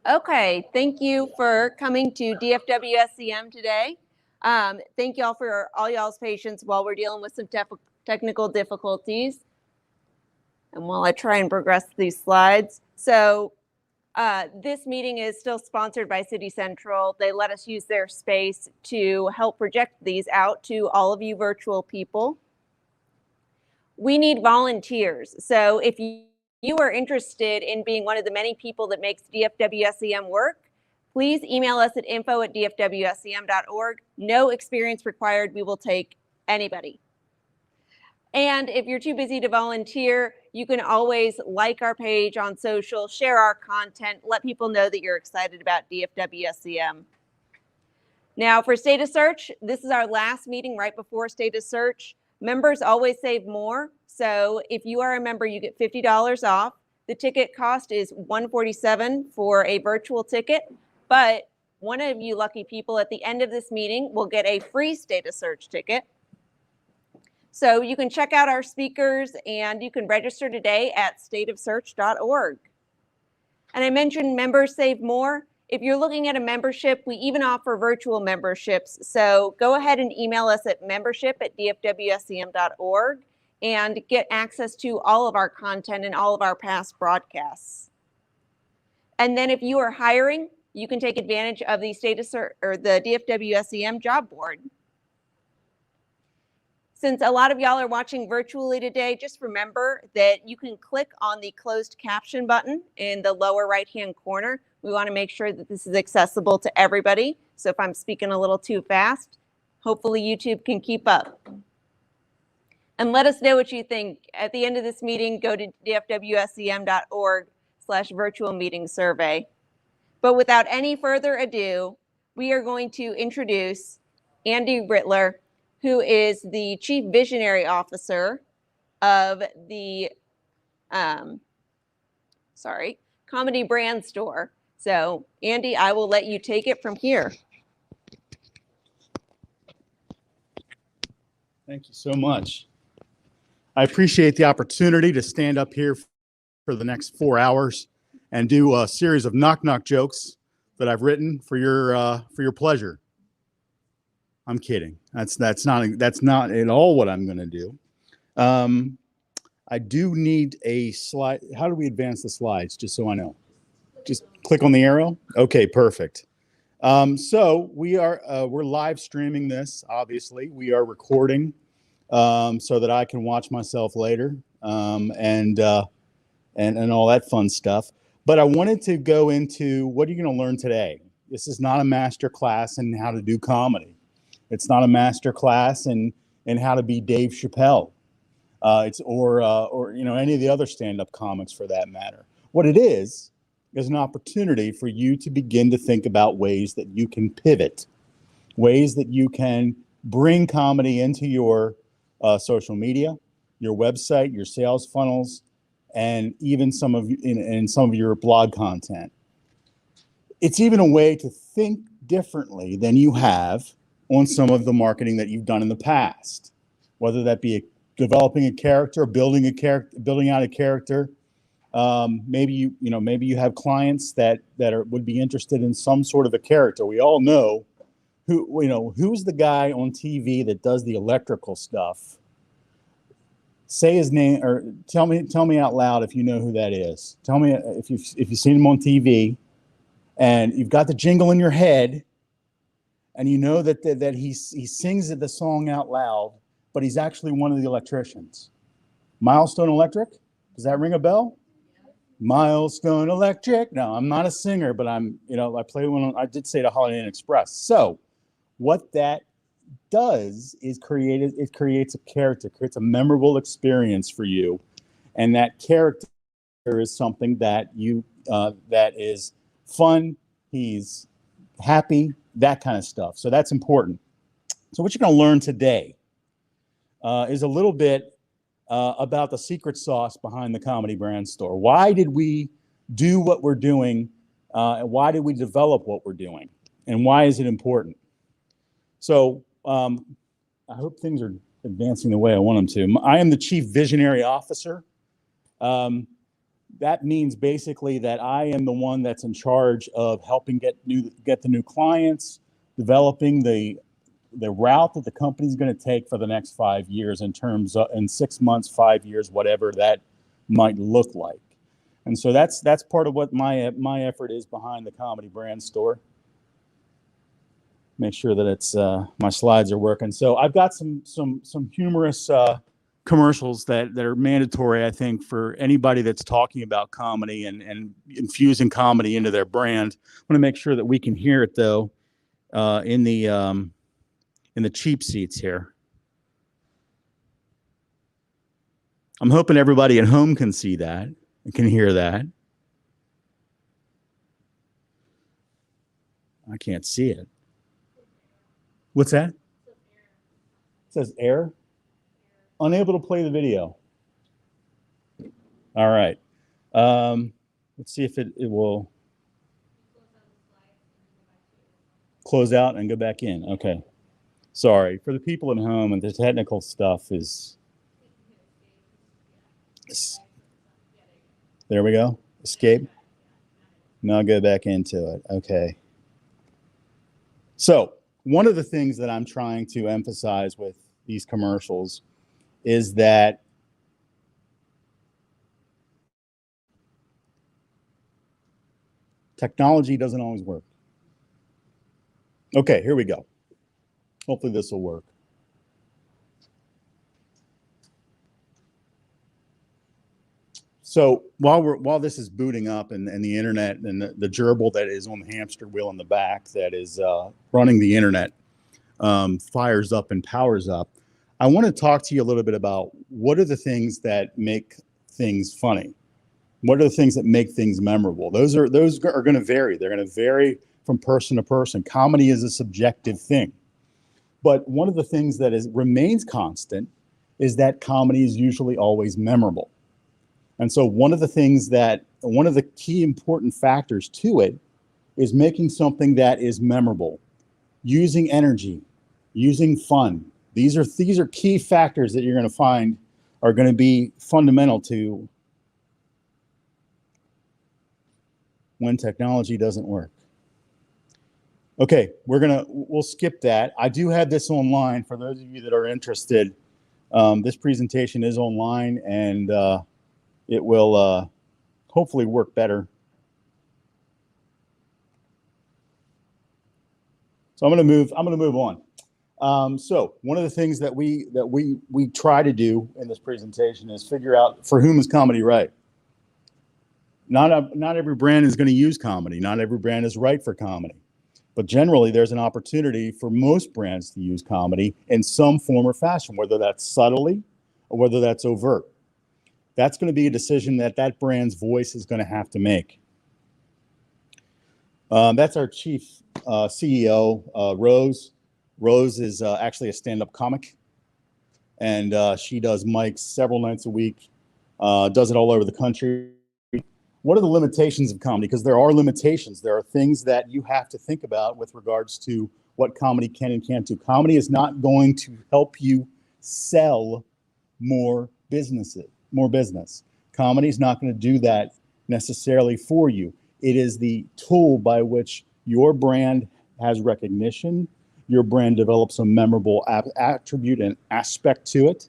Okay, thank you for coming to DFW-SCM today. Thank y'all for all y'all's patience while we're dealing with some technical difficulties. And while I try and progress these slides. So this meeting is still sponsored by City Central. They let us use their space to help project these out to all of you virtual people. We need volunteers. So if you are interested in being one of the many people that makes DFW-SCM work, please email us at info@dfwscm.org. No experience required. We will take anybody. And if you're too busy to volunteer, you can always like our page on social, share our content, let people know that you're excited about DFW-SCM. Now for State of Search, this is our last meeting right before State of Search. Members always save more. So if you are a member, you get $50 off. The ticket cost is $147 for a virtual ticket, but one of you lucky people at the end of this meeting will get a free State of Search ticket. So you can check out our speakers and you can register today at stateofsearch.org. And I mentioned members save more. If you're looking at a membership, we even offer virtual memberships. So go ahead and email us at membership@dfwscm.org and get access to all of our content and all of our past broadcasts. And then if you are hiring, you can take advantage of the the DFW-SCM job board. Since a lot of y'all are watching virtually today, just remember that you can click on the closed caption button in the lower right-hand corner. We want to make sure that this is accessible to everybody. So if I'm speaking a little too fast, hopefully YouTube can keep up. And let us know what you think. At the end of this meeting, go to dfwscm.org/virtual meeting survey. But without any further ado, we are going to introduce Andy Rittler, who is the Chief Visionary Officer of the Comedy Brand Store. So, Andy, I will let you take it from here. Thank you so much. I appreciate the opportunity to stand up here for the next 4 hours and do a series of knock-knock jokes that I've written for your pleasure. I'm kidding. That's not at all what I'm going to do. I do need a slide. How do we advance the slides? Just so I know. Just click on the arrow. Okay, perfect. So we're live streaming this. Obviously, we are recording so that I can watch myself later and all that fun stuff. But I wanted to go into what are you going to learn today. This is not a master class in how to do comedy. It's not a master class in how to be Dave Chappelle. Or any of the other stand-up comics for that matter. What it is an opportunity for you to begin to think about ways that you can pivot, ways that you can bring comedy into your social media, your website, your sales funnels, and even some of your blog content. It's even a way to think differently than you have on some of the marketing that you've done in the past, whether that be developing a character, building out a character. Maybe you have clients that would be interested in some sort of a character. We all know who's the guy on TV that does the electrical stuff. Say his name or tell me out loud if you know who that is. Tell me if you've seen him on TV and you've got the jingle in your head and you know that he sings the song out loud, but he's actually one of the electricians. Milestone Electric? Does that ring a bell? Milestone Electric. No, I'm not a singer, but I played one. I did say the Holiday Inn Express. So what that does is it creates a character, creates a memorable experience for you. And that character is something that that is fun. He's happy, that kind of stuff. So that's important. So what you're going to learn today is a little bit about the secret sauce behind the Comedy Brand Store. Why did we do what we're doing? And why did we develop what we're doing? And why is it important? So I hope things are advancing the way I want them to. I am the Chief Visionary Officer. that means basically that I am the one that's in charge of helping get the new clients, developing the route that the company's going to take for the next 5 years in terms of in 6 months, 5 years, whatever that might look like. And so that's part of what my effort is behind the Comedy Brand Store. Make sure that it's my slides are working. So I've got some humorous commercials that are mandatory, I think, for anybody that's talking about comedy and infusing comedy into their brand. I want to make sure that we can hear it though in the cheap seats here. I'm hoping everybody at home can see that and can hear that. I can't see it. What's that? It says error. Unable to play the video. All right. Let's see if it will close out and go back in. Okay. Sorry. For the people at home, and the technical stuff is... There we go. Escape. Now go back into it. Okay. So one of the things that I'm trying to emphasize with these commercials is that technology doesn't always work. Okay, here we go. Hopefully this will work. So while this is booting up and the internet and the gerbil that is on the hamster wheel in the back that is running the internet fires up and powers up, I want to talk to you a little bit about what are the things that make things funny. What are the things that make things memorable? Those are going to vary. They're going to vary from person to person. Comedy is a subjective thing. But one of the things that remains constant is that comedy is usually always memorable. And so one of the key important factors to it is making something that is memorable, using energy, using fun. These are key factors that you're going to find are going to be fundamental to when technology doesn't work. Okay, we'll skip that. I do have this online for those of you that are interested. This presentation is online and it will hopefully work better. So I'm going to move on. So one of the things that we try to do in this presentation is figure out for whom is comedy right. Not every brand is going to use comedy. Not every brand is right for comedy. But generally, there's an opportunity for most brands to use comedy in some form or fashion, whether that's subtly or whether that's overt. That's going to be a decision that brand's voice is going to have to make. That's our chief CEO, Rose. Rose is actually a stand-up comic, and she does mics several nights a week, does it all over the country. What are the limitations of comedy? Because there are limitations. There are things that you have to think about with regards to what comedy can and can't do. Comedy is not going to help you sell more business. Comedy is not going to do that necessarily for you. It is the tool by which your brand has recognition, your brand develops a memorable attribute and aspect to it,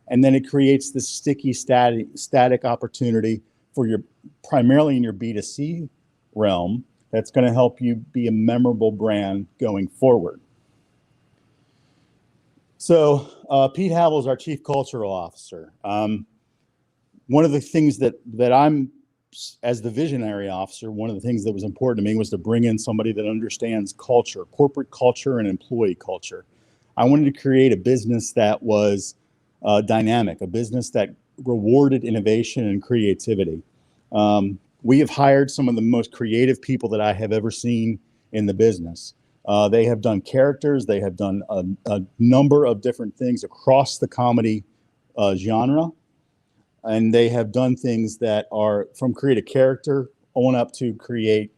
and then it creates this sticky static opportunity for primarily in your B2C realm that's going to help you be a memorable brand going forward. So Pete Havel is our Chief Cultural Officer. One of the things that I'm, as the visionary officer, one of the things that was important to me was to bring in somebody that understands culture, corporate culture and employee culture. I wanted to create a business that was dynamic, a business that rewarded innovation and creativity. We have hired some of the most creative people that I have ever seen in the business. They have done characters. They have done a number of different things across the comedy genre. And they have done things that are from create a character on up to creating.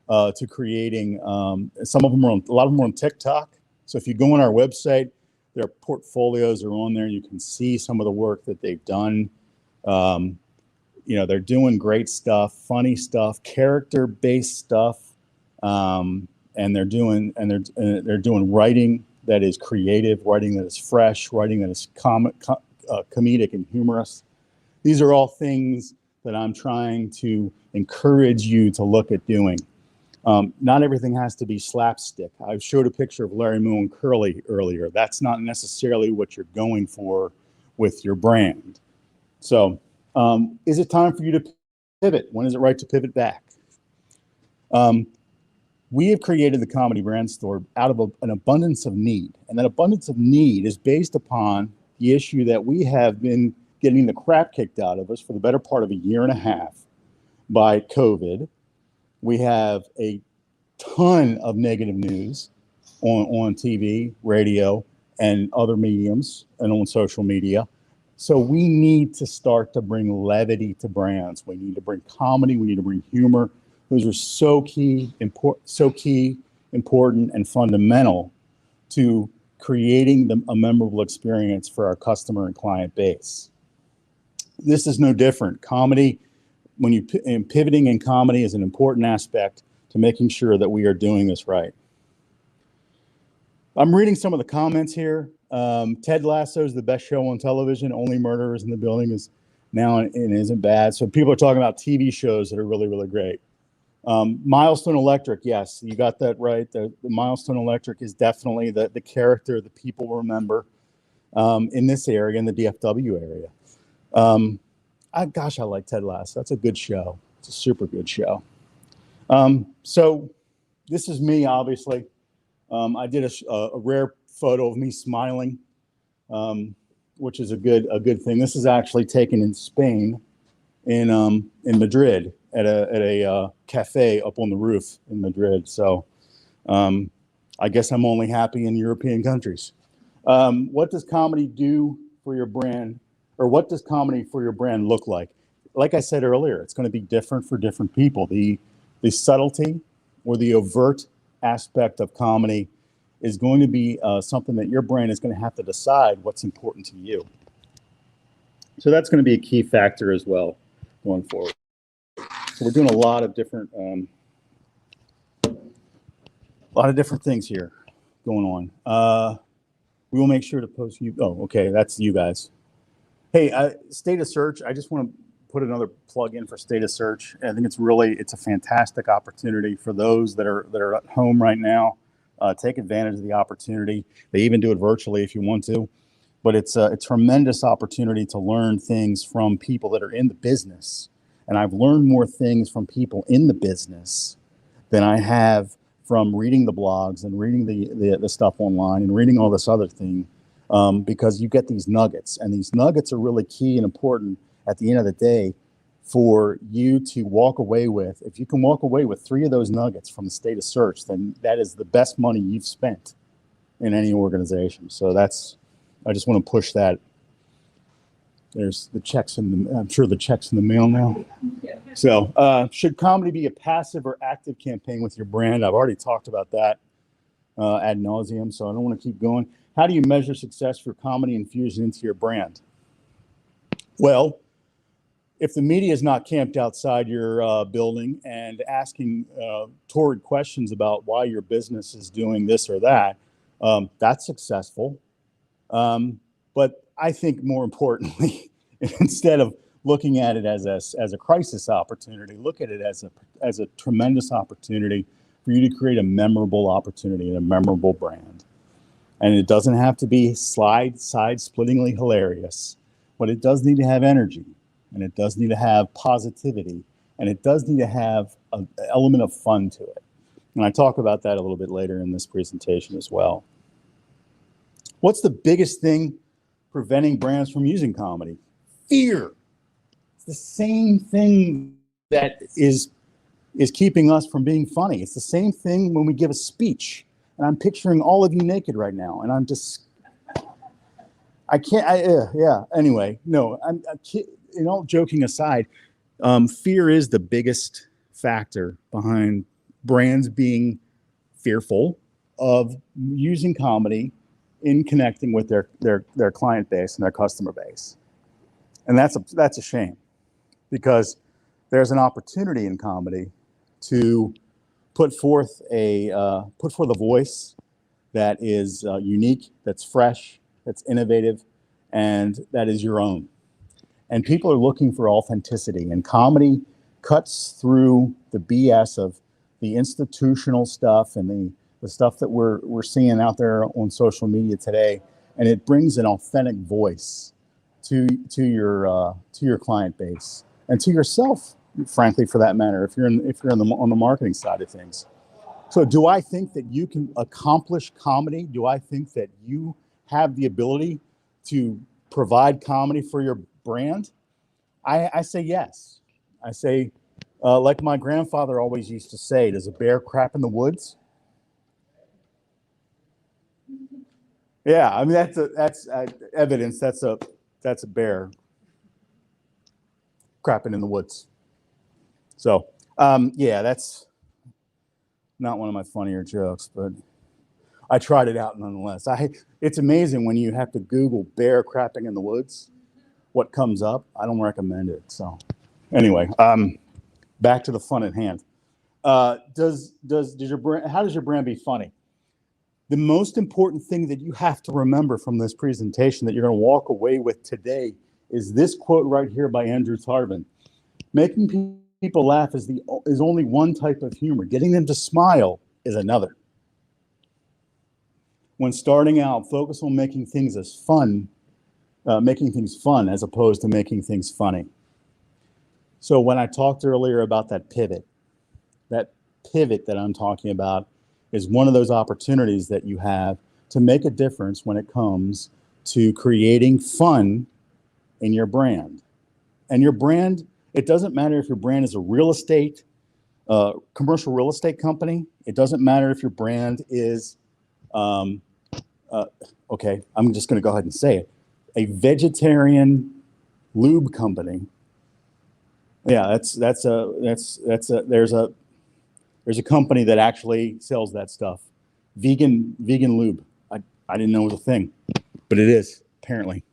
Some of them are a lot of them are on TikTok. So if you go on our website, their portfolios are on there. You can see some of the work that they've done. they're doing great stuff, funny stuff, character-based stuff, and they're doing writing that is creative, writing that is fresh, writing that is comedic and humorous. These are all things that I'm trying to encourage you to look at doing. Not everything has to be slapstick. I showed a picture of Larry Moon and Curly earlier. That's not necessarily what you're going for with your brand. So is it time for you to pivot? When is it right to pivot back? We have created the Comedy Brand Store out of an abundance of need. And that abundance of need is based upon the issue that we have been getting the crap kicked out of us for the better part of a year and a half by COVID. We have a ton of negative news on TV, radio, and other mediums, and on social media. So we need to start to bring levity to brands. We need to bring comedy. We need to bring humor. Those are so key, important, and fundamental to creating a memorable experience for our customer and client base. This is no different. Comedy, pivoting in comedy is an important aspect to making sure that we are doing this right. I'm reading some of the comments here. Ted Lasso is the best show on television. Only Murderers in the Building is now and isn't bad. So people are talking about TV shows that are really, really great. Milestone Electric, yes, you got that right. The Milestone Electric is definitely the character that people remember in this area, in the DFW area. Gosh, I like Ted Lasso. That's a good show. It's a super good show. So this is me, obviously. I did a rare photo of me smiling, which is a good thing. This is actually taken in Spain, in Madrid, at a cafe up on the roof in Madrid. So I guess I'm only happy in European countries. What does comedy do for your brand, or what does comedy for your brand look like? Like I said earlier, it's going to be different for different people. The subtlety or the overt aspect of comedy is going to be something that your brand is going to have to decide what's important to you. So that's going to be a key factor as well going forward. So we're doing a lot of different things here going on. We will make sure to post you. Oh, okay, that's you guys. Hey, State of Search. I just want to put another plug in for State of Search. I think it's a fantastic opportunity for those that are at home right now. Take advantage of the opportunity. They even do it virtually if you want to, but it's a tremendous opportunity to learn things from people that are in the business. And I've learned more things from people in the business than I have from reading the blogs and reading the stuff online and reading all this other thing, because you get these nuggets, and these nuggets are really key and important at the end of the day for you to walk away with. If you can walk away with 3 of those nuggets from the State of Search, then that is the best money you've spent in any organization. So I just want to push that. There's the checks I'm sure the checks in the mail now. So should comedy be a passive or active campaign with your brand? I've already talked about that ad nauseum, so I don't want to keep going. How do you measure success for comedy infusion into your brand? Well, if the media is not camped outside your building and asking torrid questions about why your business is doing this or that, that's successful. But I think more importantly, instead of looking at it as a crisis opportunity, look at it as a tremendous opportunity for you to create a memorable opportunity and a memorable brand. And it doesn't have to be side-splittingly hilarious, but it does need to have energy, and it does need to have positivity, and it does need to have an element of fun to it. And I talk about that a little bit later in this presentation as well. What's the biggest thing preventing brands from using comedy? Fear. It's the same thing that is keeping us from being funny. It's the same thing when we give a speech. And I'm picturing all of you naked right now, and I'm just, Anyway, no, joking aside, fear is the biggest factor behind brands being fearful of using comedy in connecting with their client base and their customer base. And that's a shame. because there's an opportunity in comedy to put forth a voice that is unique, that's fresh, that's innovative, and that is your own. And people are looking for authenticity, and comedy cuts through the BS of the institutional stuff and the stuff that we're seeing out there on social media today, and it brings an authentic voice to your client base and to yourself, frankly, for that matter, if you're on the marketing side of things. So do I think that you can accomplish comedy? Do I think that you have the ability to provide comedy for your brand? I say yes. I say, like my grandfather always used to say, does a bear crap in the woods? Yeah, I mean, that's evidence. That's a bear crapping in the woods. So, yeah, that's not one of my funnier jokes, but I tried it out nonetheless. It's amazing when you have to Google bear crapping in the woods, what comes up. I don't recommend it. So, anyway, back to the fun at hand. How does your brand be funny? The most important thing that you have to remember from this presentation that you're going to walk away with today is this quote right here by Andrew Tarvin. Making people laugh is only one type of humor. Getting them to smile is another. When starting out, focus on making things fun as opposed to making things funny. So when I talked earlier about that pivot that I'm talking about is one of those opportunities that you have to make a difference when it comes to creating fun in your brand. And your brand, it doesn't matter if your brand is a commercial real estate company. It doesn't matter if your brand is, okay, I'm just going to go ahead and say it, a vegetarian lube company. Yeah, there's a company that actually sells that stuff. Vegan lube. I didn't know it was a thing, but it is apparently.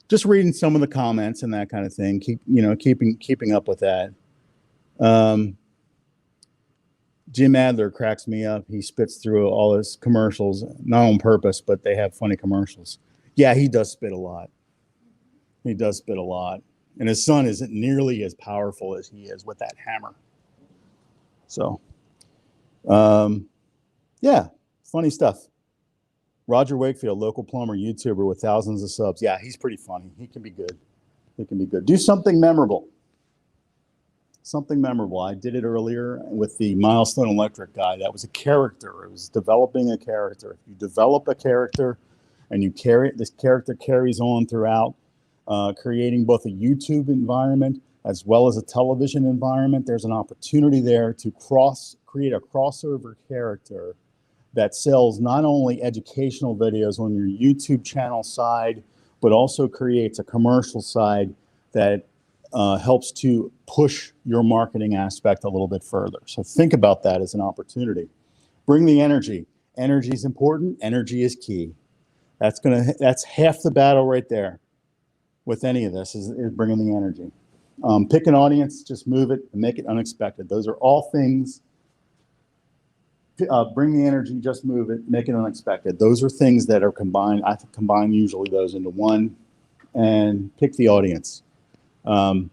Just reading some of the comments and that kind of thing. Keeping up with that. Jim Adler cracks me up. He spits through all his commercials, not on purpose, but they have funny commercials. Yeah, he does spit a lot. He does spit a lot. And his son isn't nearly as powerful as he is with that hammer. So, yeah, funny stuff. Roger Wakefield, local plumber, YouTuber with thousands of subs. Yeah, he's pretty funny. He can be good. Do something memorable. I did it earlier with the Milestone Electric guy. That was a character. It was developing a character. If you develop a character and this character carries on throughout, creating both a YouTube environment as well as a television environment, there's an opportunity there to create a crossover character that sells not only educational videos on your YouTube channel side, but also creates a commercial side that helps to push your marketing aspect a little bit further. So think about that as an opportunity. Bring the energy. Energy is important. Energy is key. That's half the battle right there with any of this is bringing the energy. Pick an audience, just move it and make it unexpected. Those are all things. Bring the energy, just move it, make it unexpected. Those are things that are combined. I combine usually those into one, and pick the audience. Know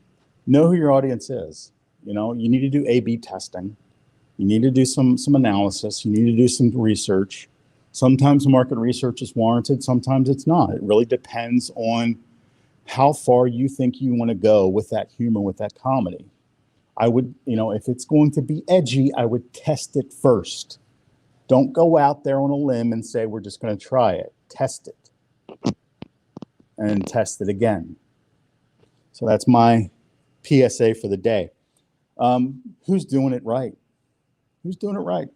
who your audience is. You need to do A/B testing. You need to do some analysis. You need to do some research. Sometimes market research is warranted. Sometimes it's not. It really depends on how far you think you want to go with that humor, with that comedy. I would, if it's going to be edgy, I would test it first. Don't go out there on a limb and say, we're just going to try it. Test it. And test it again. So that's my PSA for the day. Who's doing it right? Who's doing it right?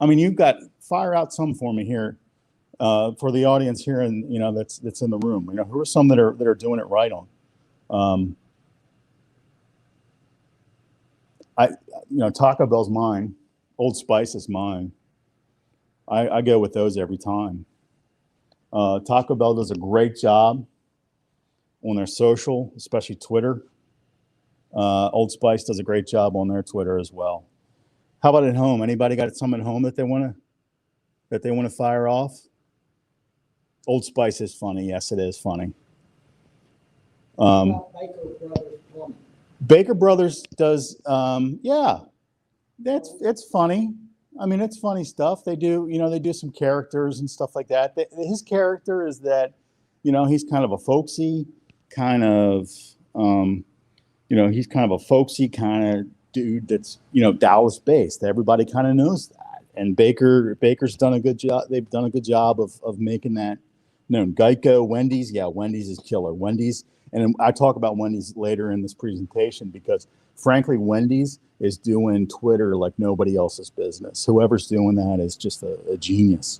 I mean, you've got, fire out some for me here, for the audience here and, that's in the room. Who are some that are doing it right on? Taco Bell's mine. Old Spice is mine. I go with those every time. Taco Bell does a great job on their social, especially Twitter. Old Spice does a great job on their Twitter as well. How about at home? Anybody got something at home that they want to fire off? Old Spice is funny. Yes, it is funny. Baker Brothers does, yeah, it's funny. I mean, it's funny stuff. They do some characters and stuff like that. His character is that, he's kind of a folksy kind of, he's kind of a folksy kind of dude that's, Dallas based. Everybody kind of knows that. And Baker's done a good job. They've done a good job of making that known. Geico, Wendy's. Yeah, Wendy's is killer. Wendy's. And I talk about Wendy's later in this presentation because, frankly, Wendy's is doing Twitter like nobody else's business. Whoever's doing that is just a genius.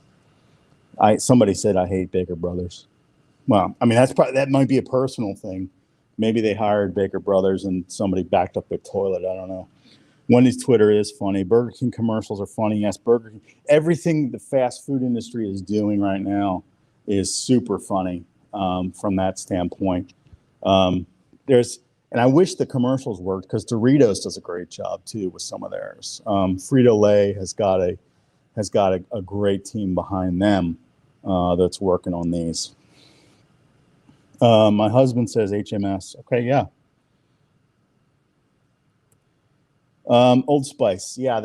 Somebody said I hate Baker Brothers. Well, I mean, that might be a personal thing. Maybe they hired Baker Brothers and somebody backed up their toilet. I don't know. Wendy's Twitter is funny. Burger King commercials are funny. Yes, Burger King. Everything the fast food industry is doing right now is super funny from that standpoint. And I wish the commercials worked because Doritos does a great job too with some of theirs. Frito-Lay has got a great team behind them that's working on these. My husband says HMS. Okay, yeah. Old Spice. Yeah,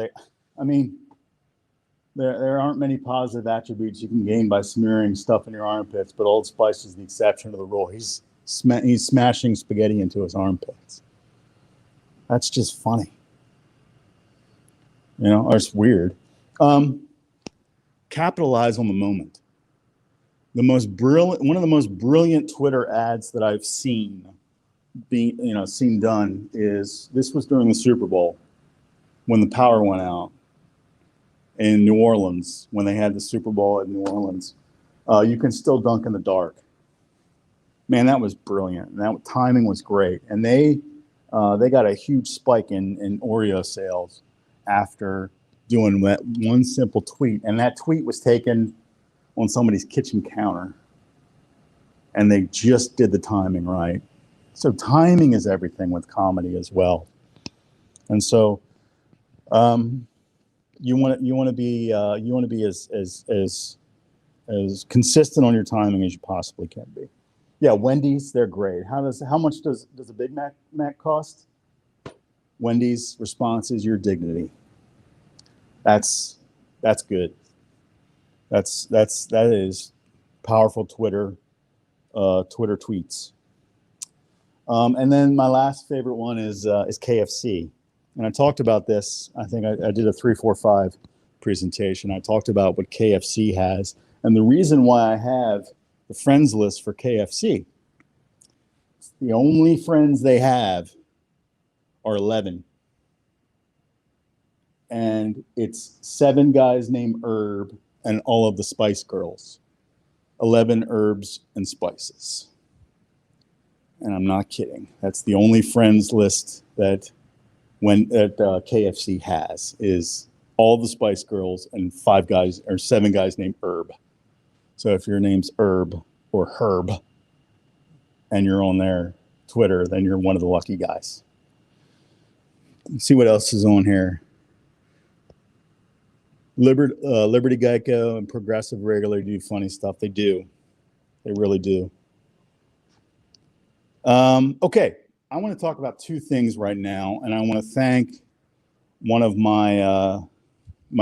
there aren't many positive attributes you can gain by smearing stuff in your armpits, but Old Spice is the exception to the rule. He's smashing spaghetti into his armpits. That's just funny. Or it's weird. Capitalize on the moment. One of the most brilliant Twitter ads that I've seen done is, this was during the Super Bowl when the power went out in New Orleans, when they had the Super Bowl at New Orleans. You can still dunk in the dark. Man, that was brilliant. And that timing was great. And they got a huge spike in Oreo sales after doing that one simple tweet. And that tweet was taken on somebody's kitchen counter. And they just did the timing right. So timing is everything with comedy as well. And so you want to be as consistent on your timing as you possibly can be. Yeah, Wendy's, they're great. How much does a Big Mac cost? Wendy's response is your dignity. That's good. That is powerful Twitter tweets. And then my last favorite one is KFC. And I talked about this. I think I did a 3-4-5 presentation. I talked about what KFC has and the reason why I have the friends list for KFC. The only friends they have are 11. And it's 7 guys named Herb and all of the Spice Girls. 11 herbs and spices. And I'm not kidding. That's the only friends list that KFC has, is all the Spice Girls and 7 guys named Herb. So if your name's Herb or Herb and you're on their Twitter, then you're one of the lucky guys. Let's see what else is on here. Liberty Geico and Progressive regularly do funny stuff. They do. They really do. Okay, I want to talk about 2 things right now, and I want to thank one of my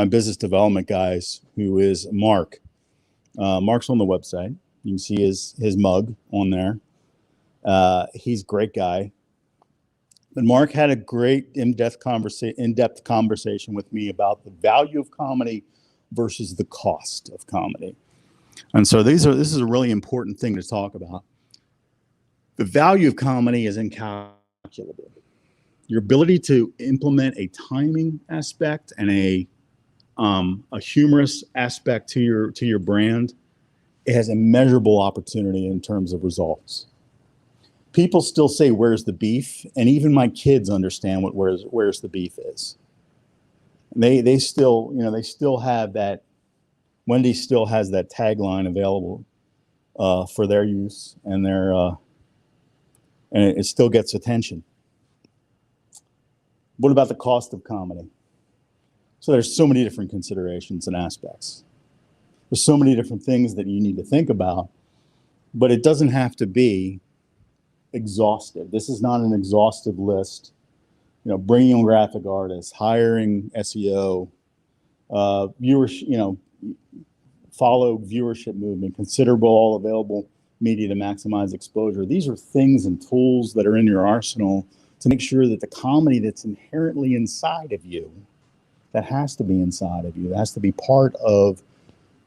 business development guys, who is Mark. Mark's on the website. You can see his mug on there. He's a great guy. But Mark had a great in-depth conversation with me about the value of comedy versus the cost of comedy. And so this is a really important thing to talk about. The value of comedy is incalculable. Your ability to implement a timing aspect and a humorous aspect to your brand, it has a measurable opportunity in terms of results. People still say, "Where's the beef?" And even my kids understand what where's the beef is. And they still have that. Wendy still has that tagline available for their use and their and it still gets attention. What about the cost of comedy? So there's so many different considerations and aspects. There's so many different things that you need to think about, but it doesn't have to be exhaustive. This is not an exhaustive list. You know, bringing in graphic artists, hiring SEO, viewership, you know, follow viewership movement, consider all available media to maximize exposure. These are things and tools that are in your arsenal to make sure that the comedy that's inherently inside of you, that has to be inside of you, that has to be part of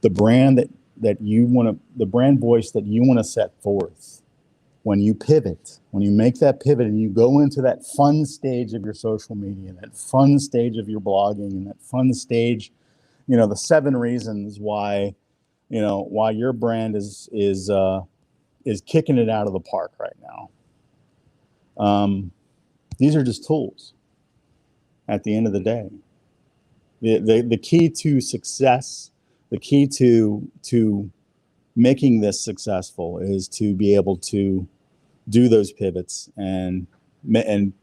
the brand that you want to, the brand voice that you want to set forth. When you pivot, when you make that pivot and you go into that fun stage of your social media, that fun stage of your blogging, and that fun stage, you know, the 7 reasons why, you know, why your brand is kicking it out of the park right now. These are just tools at the end of the day. The key to success, the key to making this successful is to be able to do those pivots and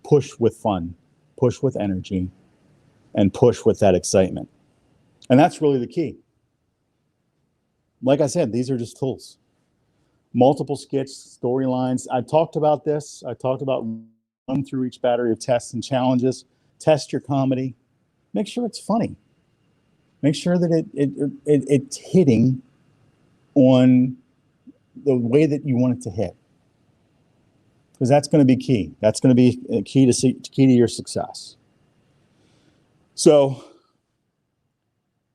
push with fun, push with energy, and push with that excitement. And that's really the key. Like I said, these are just tools. Multiple skits, storylines. I talked about this. I talked about run through each battery of tests and challenges. Test your comedy. Make sure it's funny. Make sure that it's hitting on the way that you want it to hit, because that's going to be key. That's going to be key to your success. So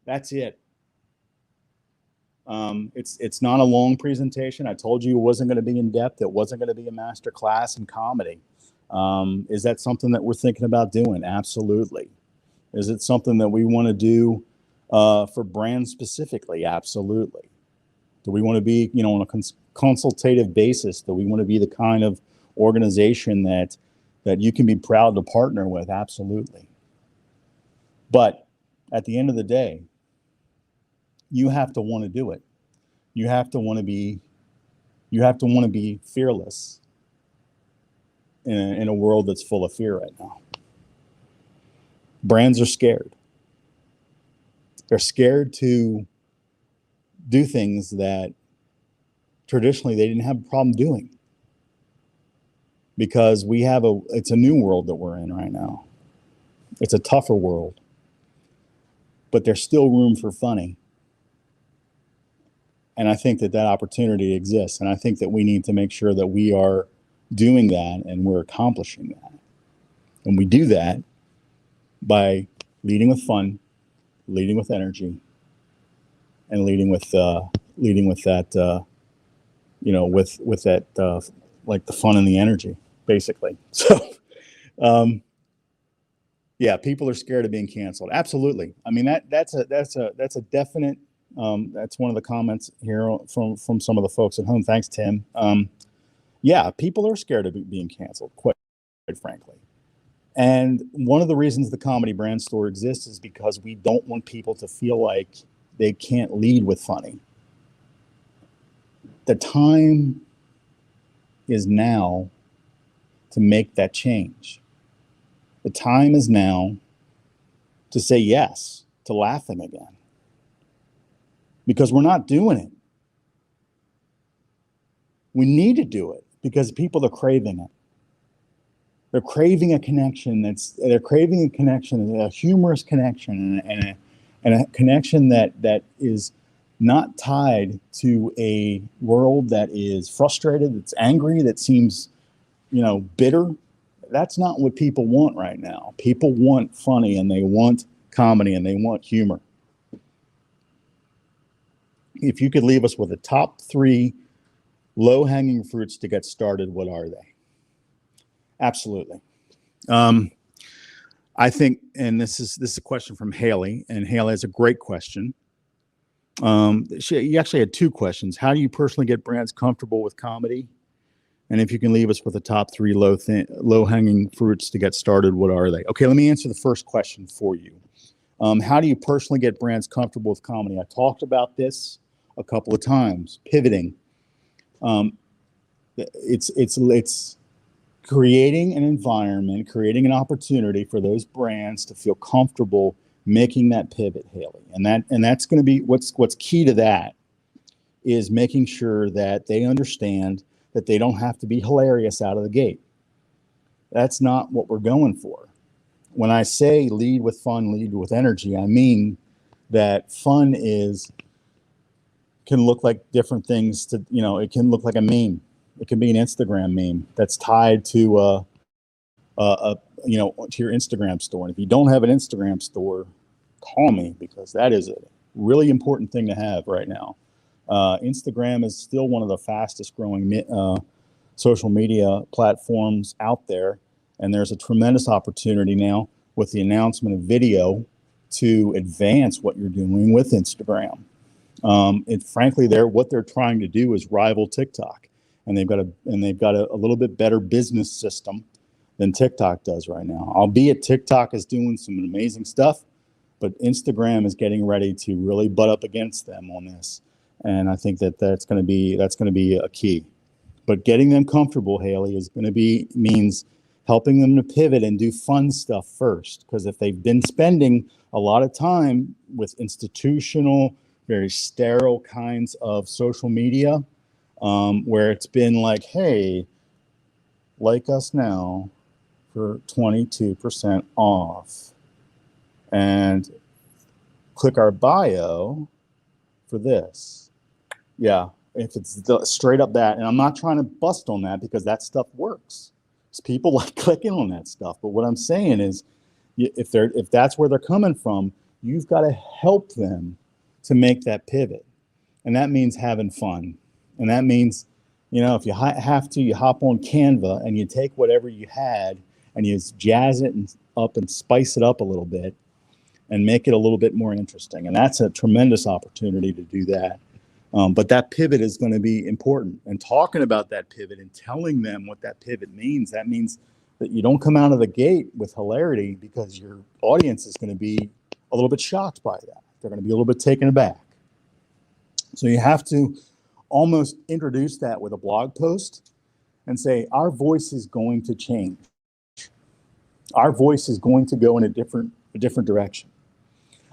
that's it. It's not a long presentation. I told you it wasn't going to be in depth. It wasn't going to be a master class in comedy. Is that something that we're thinking about doing? Absolutely. Is it something that we want to do for brands specifically? Absolutely. Do we want to be, you know, on a consultative basis? Do we want to be the kind of organization that you can be proud to partner with? Absolutely. But at the end of the day, you have to want to do it. You have to want to be fearless in a world that's full of fear right now. Brands are scared. They're scared to do things that traditionally they didn't have a problem doing, because it's a new world that we're in right now. It's a tougher world, but there's still room for funny. And I think that opportunity exists. And I think that we need to make sure that we are doing that and we're accomplishing that. And we do that by leading with fun, leading with energy, and leading with that, you know, with that, like the fun and the energy, basically. So, yeah, people are scared of being canceled. Absolutely. I mean, that's a definite. That's one of the comments here from some of the folks at home. Thanks, Tim. Yeah, people are scared of being canceled, quite frankly. And one of the reasons the Comedy Brand Store exists is because we don't want people to feel like they can't lead with funny. The time is now to make that change. The time is now to say yes to laughing again, because we're not doing it. We need to do it because people are craving it. They're craving a connection a humorous connection, and a connection that is not tied to a world that is frustrated, that's angry, that seems, you know, bitter. That's not what people want right now. People want funny, and they want comedy, and they want humor. If you could leave us with the top 3 low-hanging fruits to get started, what are they? Absolutely. I think, and this is a question from Haley, and Haley has a great question. She actually had 2 questions. How do you personally get brands comfortable with comedy? And if you can leave us with the top 3 low-hanging fruits to get started, what are they? Okay, let me answer the first question for you. How do you personally get brands comfortable with comedy? I talked about this a couple of times. Pivoting. It's creating an environment, creating an opportunity for those brands to feel comfortable making that pivot, Haley. And that's going to be what's key to that is making sure that they understand that they don't have to be hilarious out of the gate. That's not what we're going for. When I say lead with fun, lead with energy, I mean that fun can look like different things to, it can look like a meme. It can be an Instagram meme that's tied to to your Instagram store. And if you don't have an Instagram store, call me, because that is a really important thing to have right now. Instagram is still one of the fastest growing social media platforms out there. And there's a tremendous opportunity now with the announcement of video to advance what you're doing with Instagram. Frankly, what they're trying to do is rival TikTok, and they've got a little bit better business system than TikTok does right now. Albeit TikTok is doing some amazing stuff, but Instagram is getting ready to really butt up against them on this, and I think that's going to be a key. But getting them comfortable, Haley, means helping them to pivot and do fun stuff first. Because if they've been spending a lot of time with institutional, very sterile kinds of social media, where it's been like, hey, like us now for 22% off, and click our bio for this. Yeah, if it's straight up that, and I'm not trying to bust on that, because that stuff works. People like clicking on that stuff. But what I'm saying is, if that's where they're coming from, you've got to help them to make that pivot. And that means having fun. And that means, if you have to, you hop on Canva and you take whatever you had and you jazz it up and spice it up a little bit and make it a little bit more interesting. And that's a tremendous opportunity to do that. But that pivot is going to be important. And talking about that pivot and telling them what that pivot means, that means that you don't come out of the gate with hilarity, because your audience is going to be a little bit shocked by that. They're going to be a little bit taken aback. So you have to almost introduce that with a blog post and say, our voice is going to change. Our voice is going to go in a different direction.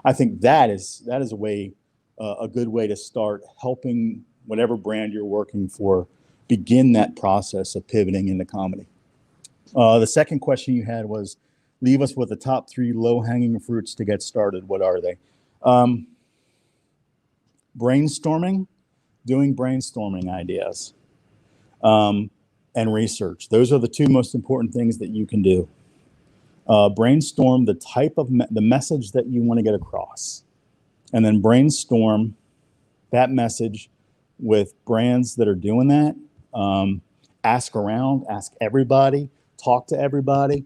I think that is a good way to start helping whatever brand you're working for begin that process of pivoting into comedy. The second question you had was, leave us with the top 3 low-hanging fruits to get started. What are they? Brainstorming, doing brainstorming ideas, and research. Those are the 2 most important things that you can do. Brainstorm the type of the message that you want to get across, and then brainstorm that message with brands that are doing that. Ask around, ask everybody, talk to everybody,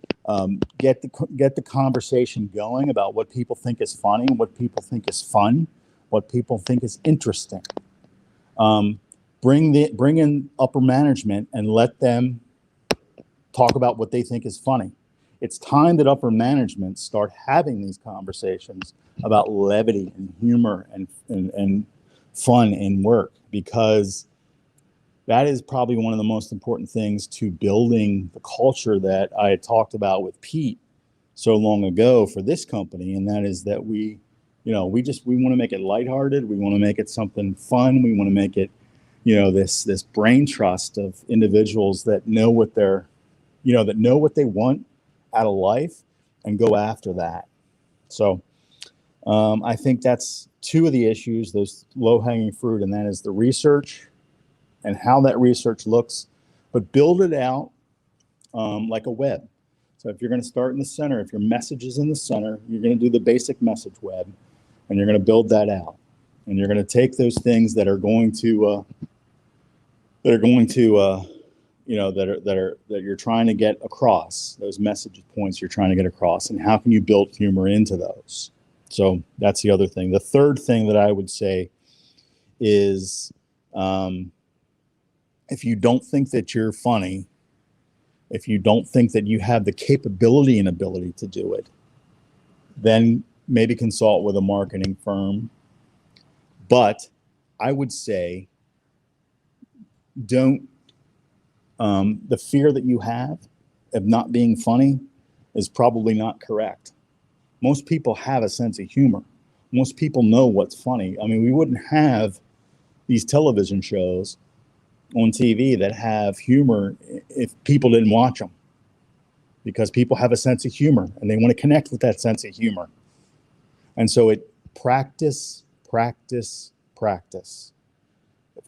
get the conversation going about what people think is funny, what people think is fun, what people think is interesting. Bring in upper management and let them talk about what they think is funny. It's time that upper management start having these conversations about levity and humor and fun in work, because that is probably one of the most important things to building the culture that I had talked about with Pete so long ago for this company. And that is that we want to make it lighthearted. We want to make it something fun. We want to make it, this brain trust of individuals that know what they want out of life and go after that. So I think that's 2 of the issues, those low-hanging fruit, and that is the research and how that research looks, but build it out like a web. So if you're going to start in the center, if your message is in the center, you're going to do the basic message web, and you're going to build that out. And you're going to take those things that you're trying to get across, those message points you're trying to get across, and how can you build humor into those? So that's the other thing. The third thing that I would say is, if you don't think that you're funny, if you don't think that you have the capability and ability to do it, then maybe consult with a marketing firm. But I would say, don't, the fear that you have of not being funny is probably not correct. Most people have a sense of humor. Most people know what's funny. I mean, we wouldn't have these television shows on TV that have humor if people didn't watch them, because people have a sense of humor and they want to connect with that sense of humor. And so it practice.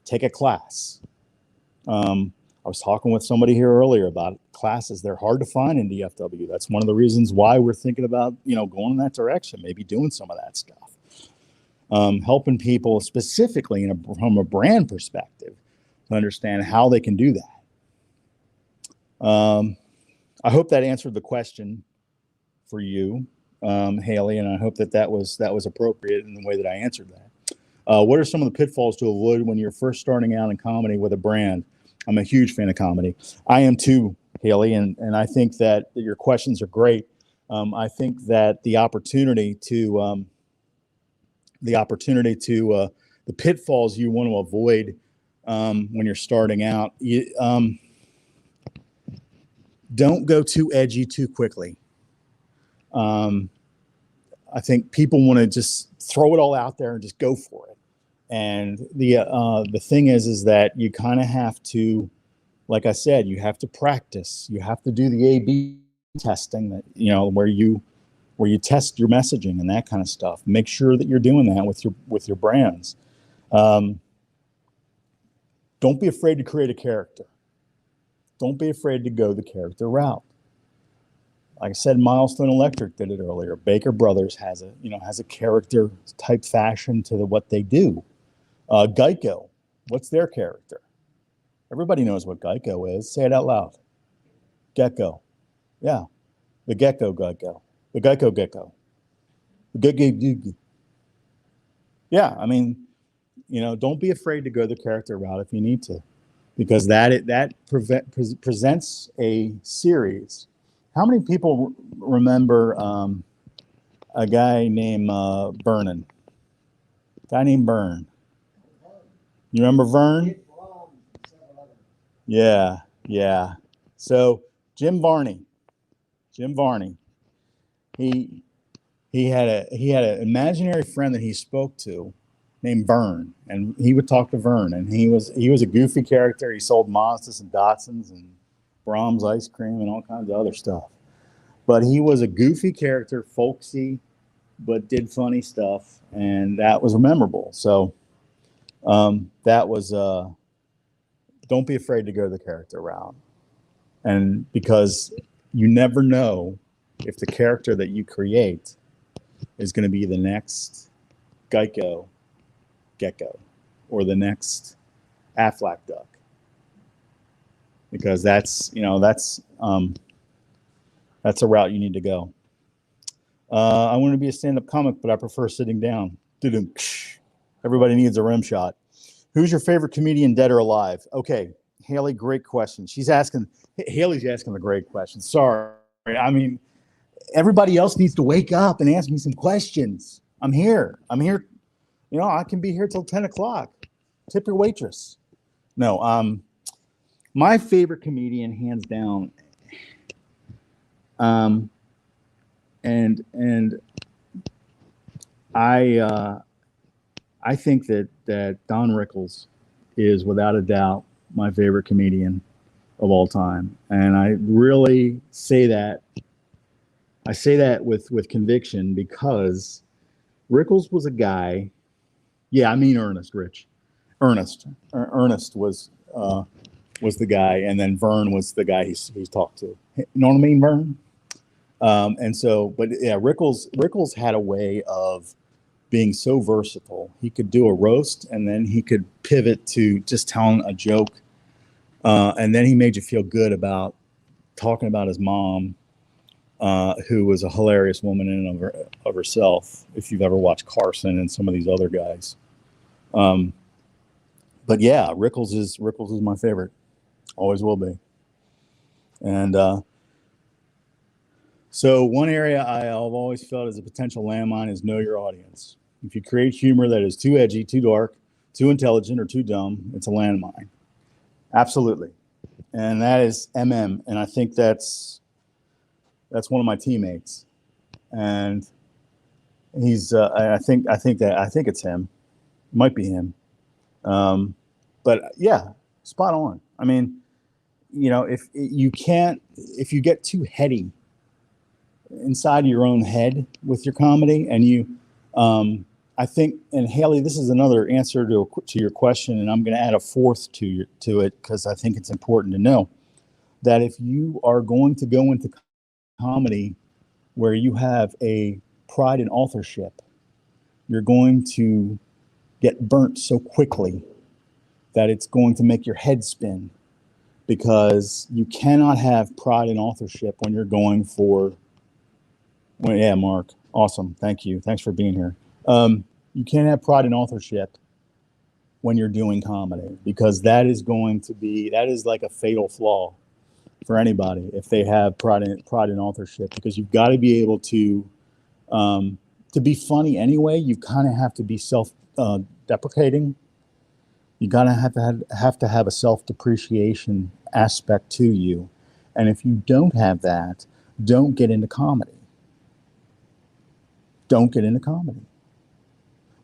Take a class. I was talking with somebody here earlier about classes. They're hard to find in DFW. That's one of the reasons why we're thinking about, going in that direction, maybe doing some of that stuff. Helping people specifically from a brand perspective to understand how they can do that. I hope that answered the question for you, Haley, and I hope that was appropriate in the way that I answered that. What are some of the pitfalls to avoid when you're first starting out in comedy with a brand? I'm a huge fan of comedy. I am too, Haley, and I think that your questions are great. I think that the pitfalls you want to avoid when you're starting out, don't go too edgy too quickly. I think people want to just throw it all out there and just go for it. And the thing is that you kind of have to, like I said, you have to practice. You have to do the A/B testing that, where you test your messaging and that kind of stuff. Make sure that you're doing that with your brands. Don't be afraid to create a character. Don't be afraid to go the character route. Like I said, Milestone Electric did it earlier. Baker Brothers has a character type fashion to what they do. Geico, what's their character? Everybody knows what Geico is. Say it out loud. Gecko. Yeah. The Gecko Geico. The Geico Gecko. The Gecko. Yeah. I mean, don't be afraid to go the character route if you need to, because that presents a series. How many people remember a guy named Vernon? Guy named Vern. You remember Vern? Yeah. So Jim Varney. He had an imaginary friend that he spoke to named Vern, and he would talk to Vern, and he was a goofy character. He sold Mazdas and Datsuns and Brahms ice cream and all kinds of other stuff. But he was a goofy character, folksy, but did funny stuff, and that was memorable. So that was don't be afraid to go the character route, and because you never know if the character that you create is going to be the next Gecko or the next Aflac Duck, because that's a route you need to go. I want to be a stand-up comic, but I prefer sitting down. Everybody needs a rim shot. Who's your favorite comedian, dead or alive? Okay, Haley, great question. Haley's asking a great question. Sorry. I mean, everybody else needs to wake up and ask me some questions. I'm here. I can be here till 10 o'clock. Tip your waitress. No, my favorite comedian, hands down, and I think that Don Rickles is without a doubt my favorite comedian of all time, and I really say that. I say that with conviction, because Rickles was a guy. Yeah, I mean Ernest, Rich. Ernest was the guy, and then Vern was the guy he's talked to. You know what I mean, Vern? But yeah, Rickles had a way of being so versatile. He could do a roast, and then he could pivot to just telling a joke, and then he made you feel good about talking about his mom, who was a hilarious woman in and of herself, if you've ever watched Carson and some of these other guys. But yeah, Rickles is my favorite. Always will be. And so one area I've always felt as a potential landmine is know your audience. If you create humor that is too edgy, too dark, too intelligent, or too dumb, it's a landmine. Absolutely. and that is MM, and I think that's one of my teammates, and he's I think it's him, might be him, but yeah, spot on. I mean, you know, if you get too heady inside your own head with your comedy, and you I think, and Haley, this is another answer to your question, and I'm going to add a fourth to it because I think it's important to know that if you are going to go into comedy where you have a pride in authorship, you're going to get burnt so quickly that it's going to make your head spin, because you cannot have pride in authorship when you're going for, well, yeah, Mark, awesome. Thank you. Thanks for being here. You can't have pride in authorship when you're doing comedy, because that is like a fatal flaw for anybody if they have pride in authorship, because you've got to be able to be funny anyway. You kind of have to be self-deprecating. You gotta have to have a self-depreciation aspect to you, and if you don't have that, don't get into comedy. Don't get into comedy.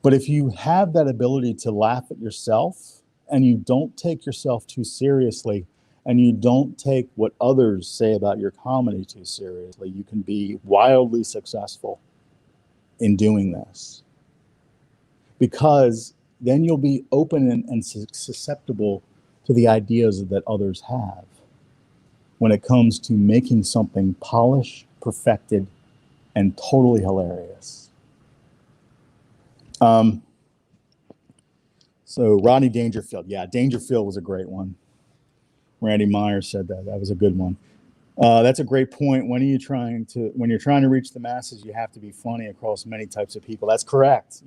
But if you have that ability to laugh at yourself, and you don't take yourself too seriously, and you don't take what others say about your comedy too seriously, you can be wildly successful in doing this. Because then you'll be open and susceptible to the ideas that others have when it comes to making something polished, perfected, and totally hilarious. So Rodney Dangerfield. Yeah, Dangerfield was a great one. Randy Myers said that. That was a good one. That's a great point. When you're trying to reach the masses, you have to be funny across many types of people. That's correct.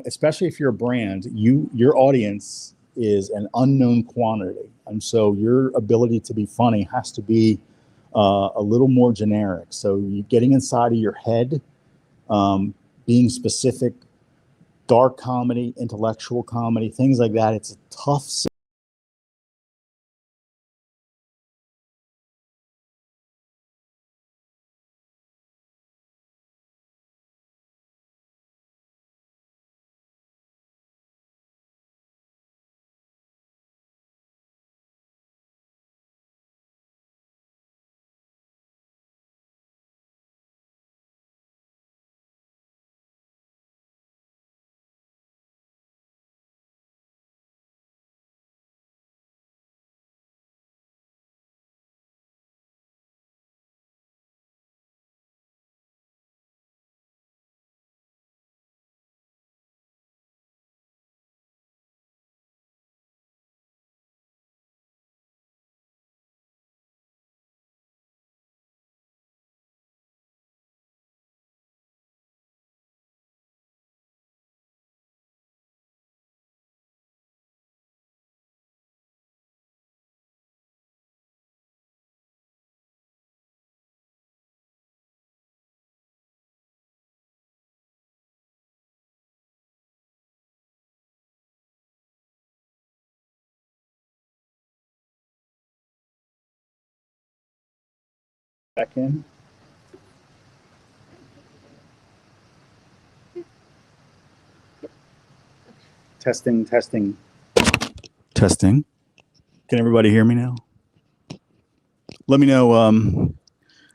Especially if you're a brand, your audience is an unknown quantity, and so your ability to be funny has to be a little more generic. So you're getting inside of your head, being specific, dark comedy, intellectual comedy, things like that. It's a tough. Back in. Testing. Can everybody hear me now? Let me know.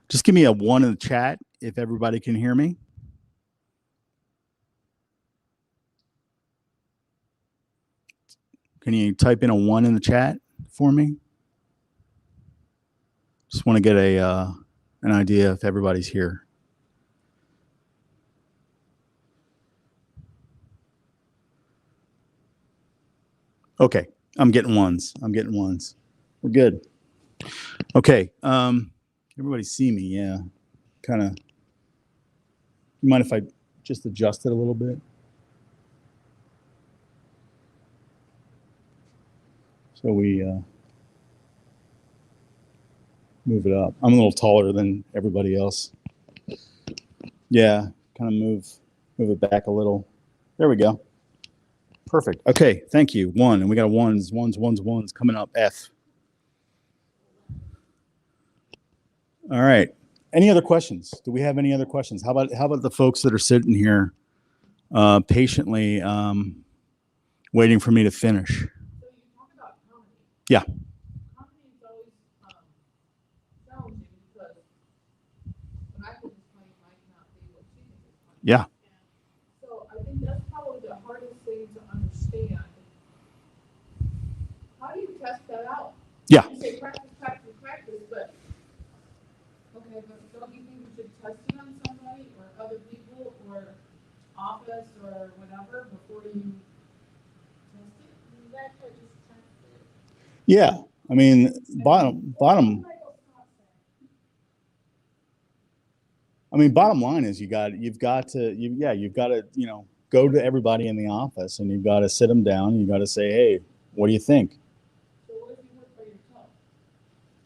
Just give me a 1 in the chat if everybody can hear me. Can you type in a 1 in the chat for me? Just want to get an idea if everybody's here. Okay, I'm getting ones. We're good. Okay. Everybody see me? Yeah. Kind of. You mind if I just adjust it a little bit? So we move it up. I'm a little taller than everybody else. Yeah, kind of move it back a little. There we go. Perfect. Okay, thank you. 1, and we got ones coming up. F. All right. Any other questions? Do we have any other questions? How about the folks that are sitting here patiently waiting for me to finish? So you talk about comedy. Yeah. Comedy is always challenging because when I think it's funny might not be what she thinks is funny. Yeah. So I think that's probably the hardest thing to understand. How do you test that out? Yeah. You say practice, but okay, but don't you think you should test it on somebody or other people or office or whatever before you test it? You actually just test it. Yeah. I mean, bottom line is you've got to, go to everybody in the office and you've got to sit them down. You've got to say, hey, what do you think? So what if you work by yourself?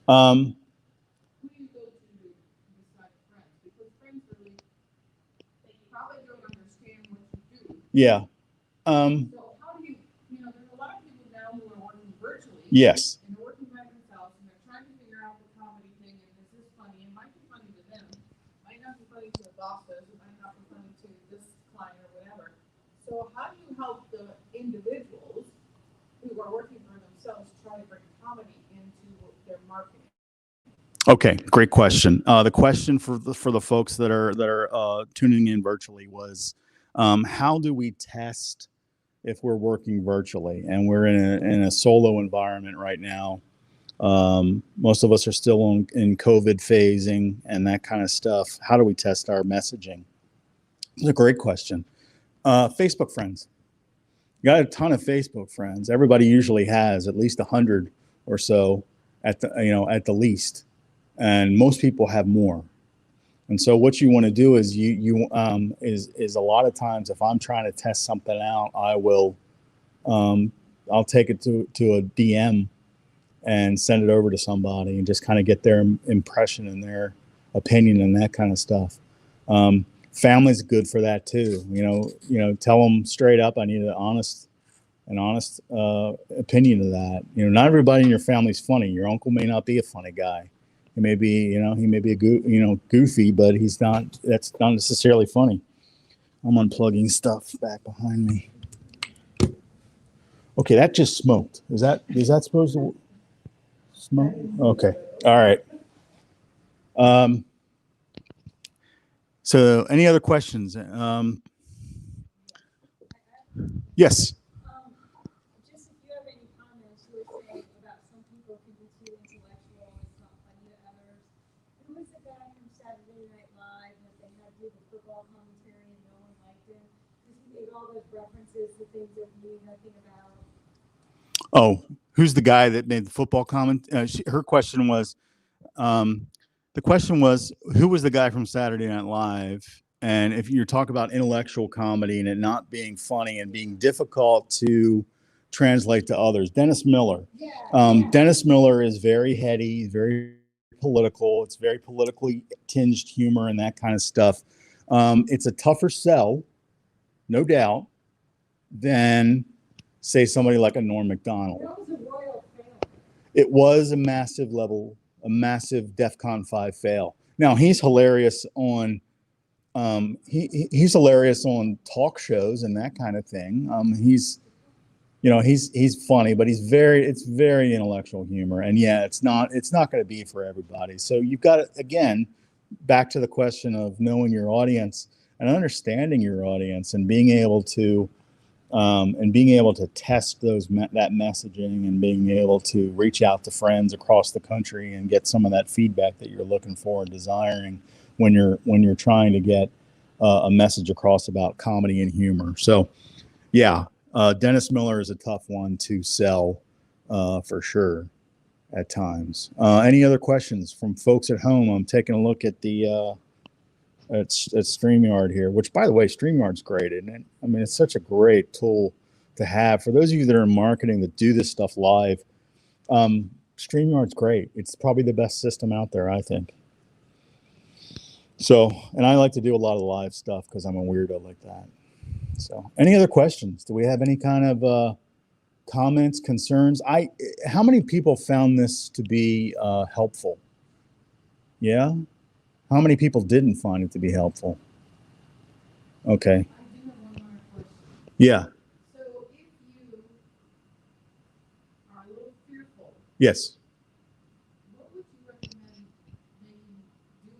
Um, Who do you go to decide friends? Because friends really, they probably don't understand what you do. yeah. So how do you, there's a lot of people now who are working virtually. Yes. And they're working by themselves and they're trying to figure out the comedy thing and is this funny? It might be funny to them. Might not be funny to the bosses. It might not be funny to this client or whatever. So how do you help the individuals who are working for themselves try to bring comedy into their marketing? Okay, great question. The question for the folks that are tuning in virtually was, how do we test if we're working virtually and we're in a solo environment right now? Most of us are still in COVID phasing and that kind of stuff. How do we test our messaging? It's a great question. Facebook friends. You got a ton of Facebook friends. Everybody usually has at least 100 or so at the least. And most people have more. And so what you want to do is is a lot of times if I'm trying to test something out, I'll take it to a DM and send it over to somebody and just kind of get their impression and their opinion and that kind of stuff. Family's good for that too. Tell them straight up, I need an honest opinion of that. Not everybody in your family's funny. Your uncle may not be a funny guy. He may be a goofy, but that's not necessarily funny. I'm unplugging stuff back behind me. Okay, that just smoked. Is that supposed to smoke? Okay. All right. So any other questions? Yes. Just if you have any comments, you were saying about some people can be too intellectual, it's not funny to others. Who was the guy from Saturday Night Live that they had to do the football commentary and no one liked him? Because he made all those references to things that he knew nothing about. Oh, who's the guy that made the football comment? Her question was, the question was, who was the guy from Saturday Night Live? And if you're talking about intellectual comedy and it not being funny and being difficult to translate to others, Dennis Miller. Yeah. Dennis Miller is very heady, very political. It's very politically tinged humor and that kind of stuff. It's a tougher sell, no doubt, than say somebody like a Norm Macdonald. That was a royal failure. It was a massive DEFCON 5 fail. Now he's hilarious on he's hilarious on talk shows and that kind of thing. He's funny, but it's very intellectual humor. And yeah, it's not going to be for everybody. So you've got to, again, back to the question of knowing your audience and understanding your audience and being able to test that messaging and being able to reach out to friends across the country and get some of that feedback that you're looking for and desiring when you're trying to get a message across about comedy and humor. So yeah, Dennis Miller is a tough one to sell for sure at times. Any other questions from folks at home? I'm taking a look at the at StreamYard here, which by the way, StreamYard's great, isn't it? I mean, it's such a great tool to have for those of you that are in marketing that do this stuff live. StreamYard's great. It's probably the best system out there, I think. So, and I like to do a lot of live stuff because I'm a weirdo like that. So, any other questions? Do we have any kind of comments, concerns? How many people found this to be helpful? Yeah. How many people didn't find it to be helpful? Okay. I do have one more question. Yeah. So if you are a little fearful, Yes. what would you recommend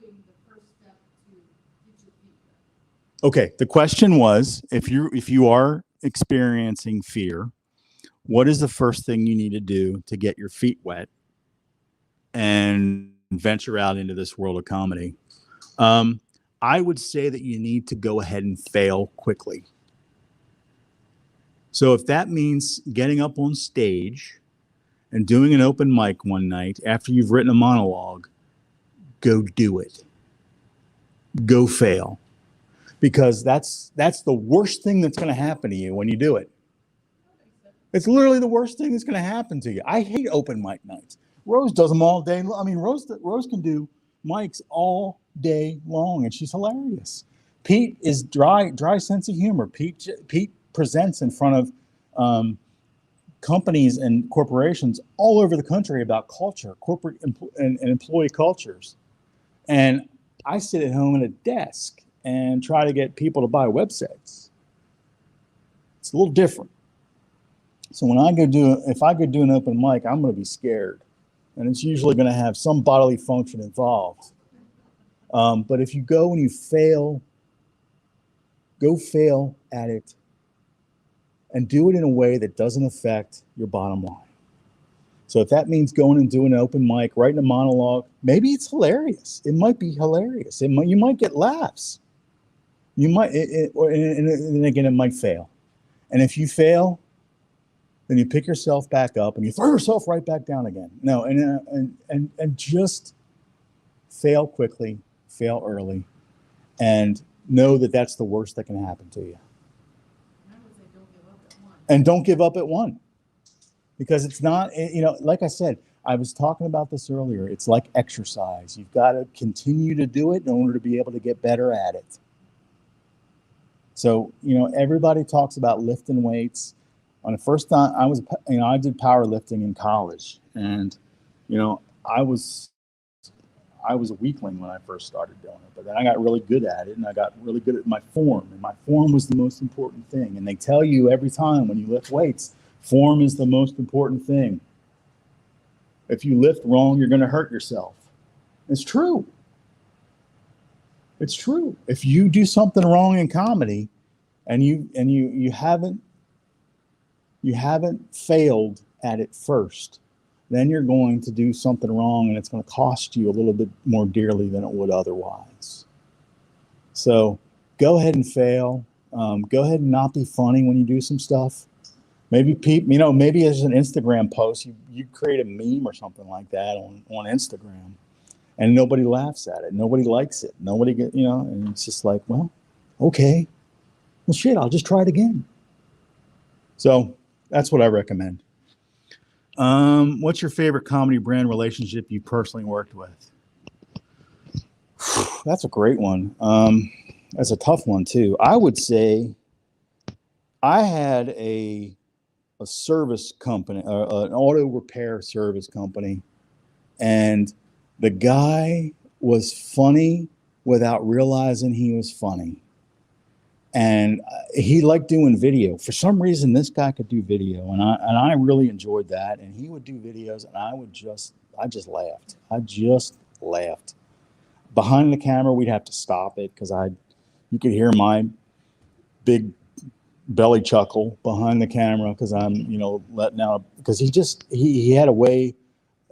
doing the first step to get your feet wet? Okay. The question was, if you are experiencing fear, what is the first thing you need to do to get your feet wet and venture out into this world of comedy? I would say that you need to go ahead and fail quickly. So if that means getting up on stage and doing an open mic one night after you've written a monologue, go do it. Go fail. Because that's the worst thing that's going to happen to you when you do it. It's literally the worst thing that's going to happen to you. I hate open mic nights. Rose does them all day. I mean, Rose can do mics all day long, and she's hilarious. Pete is dry sense of humor. Pete presents in front of companies and corporations all over the country about culture, corporate and employee cultures. And I sit at home at a desk and try to get people to buy websites. It's a little different. So when if I go do an open mic, I'm going to be scared, and it's usually going to have some bodily function involved. But if you go and you fail, go fail at it, and do it in a way that doesn't affect your bottom line. So if that means going and doing an open mic, writing a monologue, maybe it's hilarious. It might be hilarious. You might get laughs. You might, and again, it might fail. And if you fail, then you pick yourself back up and you throw yourself right back down again. No, and just fail quickly, fail early, and know that that's the worst that can happen to you. I would say don't give up at one. And don't give up at one, because it's not, like I said, I was talking about this earlier. It's like exercise. You've got to continue to do it in order to be able to get better at it. So, everybody talks about lifting weights. On the first time I did powerlifting in college, and, I was a weakling when I first started doing it, but then I got really good at it, and I got really good at my form, and my form was the most important thing. And they tell you every time when you lift weights, form is the most important thing. If you lift wrong, you're going to hurt yourself. It's true. It's true. If you do something wrong in comedy and you haven't failed at it first, then you're going to do something wrong, and it's going to cost you a little bit more dearly than it would otherwise. So go ahead and fail. Go ahead and not be funny when you do some stuff. Maybe maybe as an Instagram post, you create a meme or something like that on Instagram, and nobody laughs at it. Nobody likes it. Nobody and it's just like, well, okay, well, shit, I'll just try it again. So that's what I recommend. What's your favorite comedy brand relationship you personally worked with? That's a great one. That's a tough one too. I would say I had a service company, an auto repair service company, and the guy was funny without realizing he was funny. And he liked doing video. For some reason, this guy could do video, and I really enjoyed that. And he would do videos, and I just laughed. I just laughed. Behind the camera, we'd have to stop it because you could hear my big belly chuckle behind the camera because I'm, letting out, because he had a way,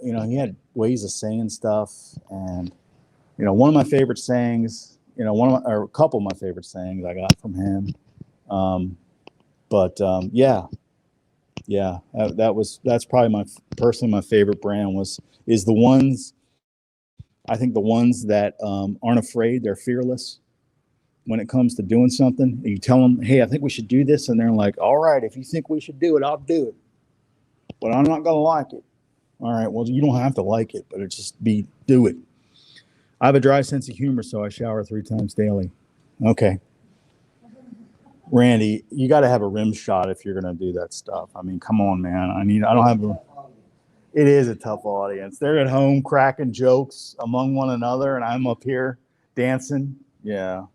he had ways of saying stuff. And, one of my favorite sayings, a couple of my favorite sayings I got from him. That's probably my favorite brand is the ones, I think the ones that aren't afraid, they're fearless when it comes to doing something. You tell them, hey, I think we should do this. And they're like, all right, if you think we should do it, I'll do it. But I'm not going to like it. All right, well, you don't have to like it, but it just do it. I have a dry sense of humor, so I shower 3 times daily. Okay. Randy, you got to have a rim shot if you're going to do that stuff. I mean, come on, man. I don't have a. It is a tough audience. They're at home cracking jokes among one another, and I'm up here dancing. Yeah,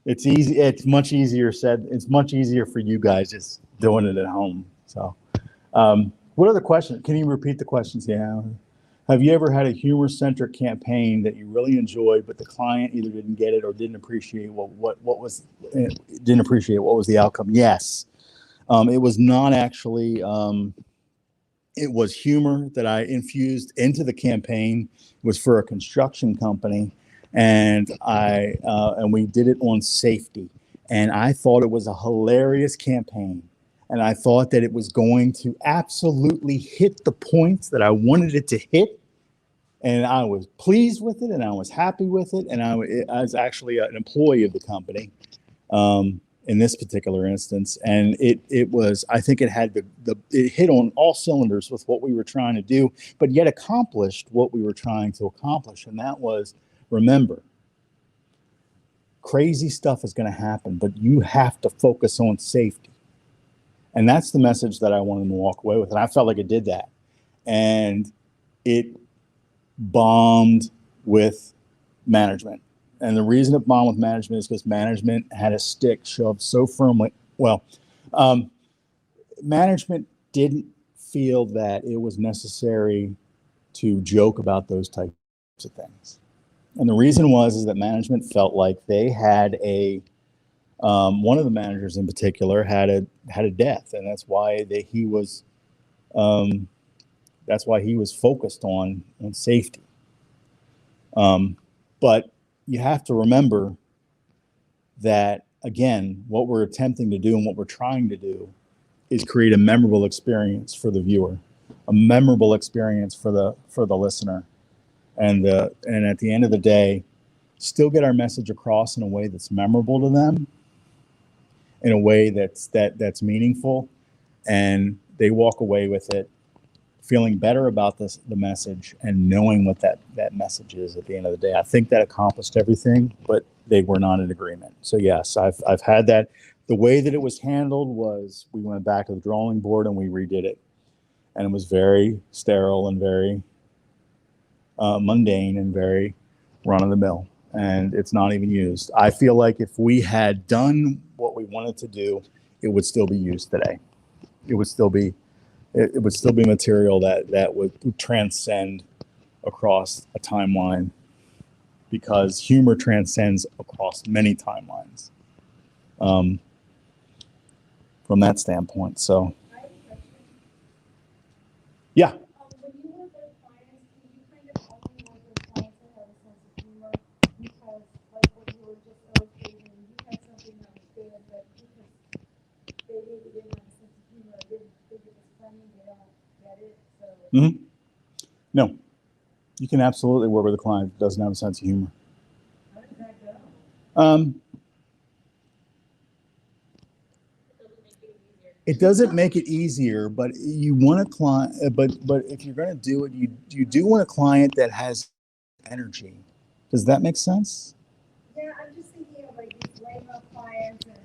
it's easy. It's much easier said. It's much easier for you guys just doing it at home. So, what are the questions? Can you repeat the questions? Yeah. Have you ever had a humor-centric campaign that you really enjoyed, but the client either didn't get it or didn't appreciate what was the outcome? Yes. It was not actually. It was humor that I infused into the campaign. It was for a construction company, and we did it on safety. And I thought it was a hilarious campaign. And I thought that it was going to absolutely hit the points that I wanted it to hit. And I was pleased with it, and I was happy with it. And I was actually an employee of the company in this particular instance. And it was, I think it had it hit on all cylinders with what we were trying to do, but yet accomplished what we were trying to accomplish. And that was, remember, crazy stuff is going to happen, but you have to focus on safety. And that's the message that I wanted them to walk away with. And I felt like it did that. And it bombed with management. And the reason it bombed with management is because management had a stick shoved so firmly. Well, management didn't feel that it was necessary to joke about those types of things. And the reason is that management felt like they had one of the managers in particular had a death, and that's why he was focused on safety. But you have to remember that, again, what we're attempting to do and what we're trying to do is create a memorable experience for the viewer, a memorable experience for the listener, and at the end of the day, still get our message across in a way that's memorable to them, in a way that's meaningful, and they walk away with it feeling better about the message and knowing what that message is at the end of the day. I think that accomplished everything, but they were not in agreement. So yes, I've had that. The way that it was handled was we went back to the drawing board and we redid it, and it was very sterile and very mundane and very run of the mill, and it's not even used. I feel like if we had done what we wanted to do, it would still be used today. It would still be material that would transcend across a timeline, because humor transcends across many timelines from that standpoint. So, I have a question. yeah. When you work with clients, do you kind of only work with clients that have a sense of humor? Because, like what you were just illustrating, you had something that was good, but because they maybe didn't have a sense of humor, didn't think it was funny, they don't get it. So, Mm-hmm. No, you can absolutely work with a client that doesn't have a sense of humor. how does that go? It doesn't make it easier, but you want a client. But if you're going to do it, you do want a client that has energy. Does that make sense? Yeah, I'm just thinking of like these lame up clients, and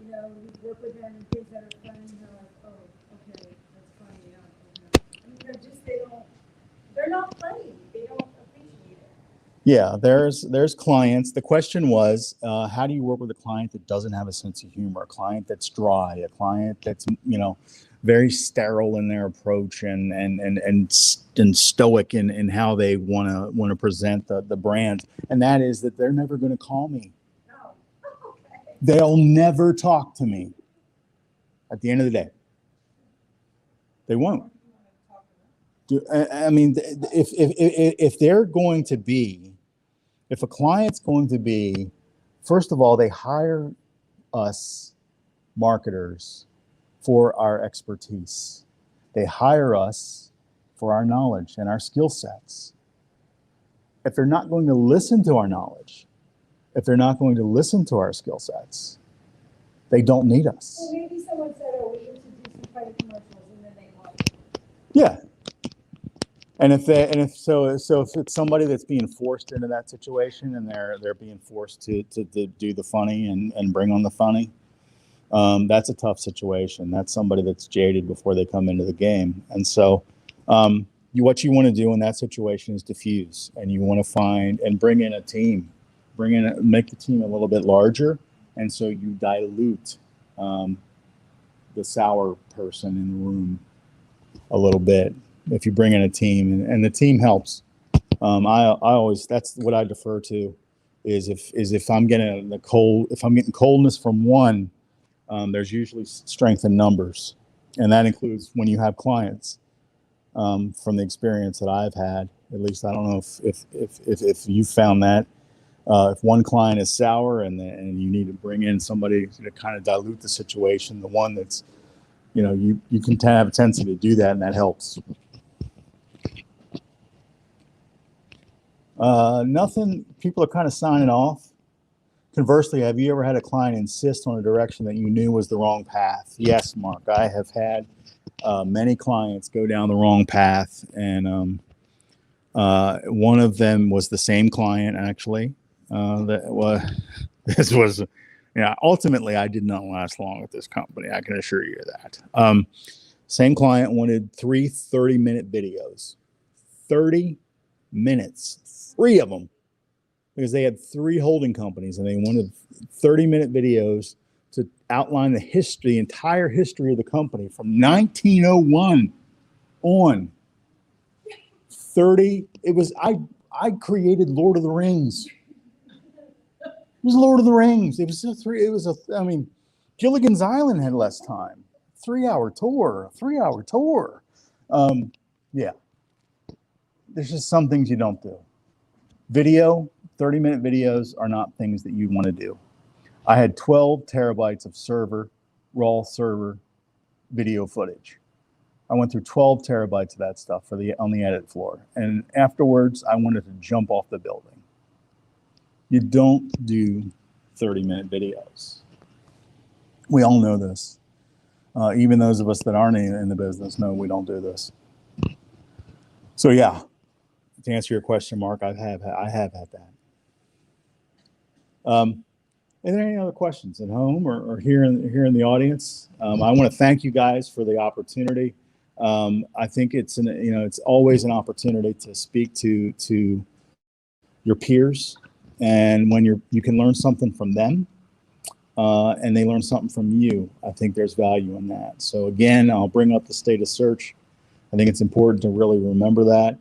you work with them and things that are funny, and they're like, oh, okay, that's funny. Yeah. I mean, they're not funny. They don't appreciate it. Yeah, there's clients. The question was, how do you work with a client that doesn't have a sense of humor? A client that's dry, a client that's very sterile in their approach and stoic in how they want to present the brand. And that is that they're never going to call me. No. Okay. They'll never talk to me. At the end of the day, they won't. I mean, if they're going to be, if a client's going to be, first of all, they hire us marketers for our expertise. They hire us for our knowledge and our skill sets. If they're not going to listen to our knowledge, if they're not going to listen to our skill sets, they don't need us. Well, maybe someone said, oh, we need to do some credit commercials, and then they want it. Yeah. And if it's somebody that's being forced into that situation and they're being forced to do the funny and bring on the funny, that's a tough situation. That's somebody that's jaded before they come into the game. And so what you want to do in that situation is diffuse, and you want to find and bring in a team, make the team a little bit larger. And so you dilute the sour person in the room a little bit if you bring in a team, and the team helps. I always, that's what I defer to is if I'm getting coldness from one, there's usually strength in numbers. And that includes when you have clients, from the experience that I've had. At least I don't know if you found that. If one client is sour and you need to bring in somebody to kind of dilute the situation, the one that's, you can have a tendency to do that, and that helps. Nothing, people are kind of signing off. Conversely, have you ever had a client insist on a direction that you knew was the wrong path? Yes, Mark, I have had many clients go down the wrong path, and one of them was the same client, actually. Ultimately, I did not last long with this company. I can assure you that. Same client wanted 3 30-minute videos. 30 minutes, 3 of them, because they had 3 holding companies, and they wanted 30-minute videos to outline the entire history of the company from 1901 on. 30. It was I created Lord of the Rings. It was Lord of the Rings. It was Gilligan's Island had less time. 3-hour tour. Yeah. There's just some things you don't do. Video, 30-minute videos are not things that you want to do. I had 12 terabytes of raw server video footage. I went through 12 terabytes of that stuff on the edit floor. And afterwards, I wanted to jump off the building. You don't do 30-minute videos. We all know this. Even those of us that aren't in the business know we don't do this. So yeah, to answer your question, Mark, I have had that. Are there any other questions at home or here in the audience? I want to thank you guys for the opportunity. I think it's always an opportunity to speak to your peers, and when you can learn something from them, and they learn something from you. I think there's value in that. So again, I'll bring up the state of search. I think it's important to really remember that.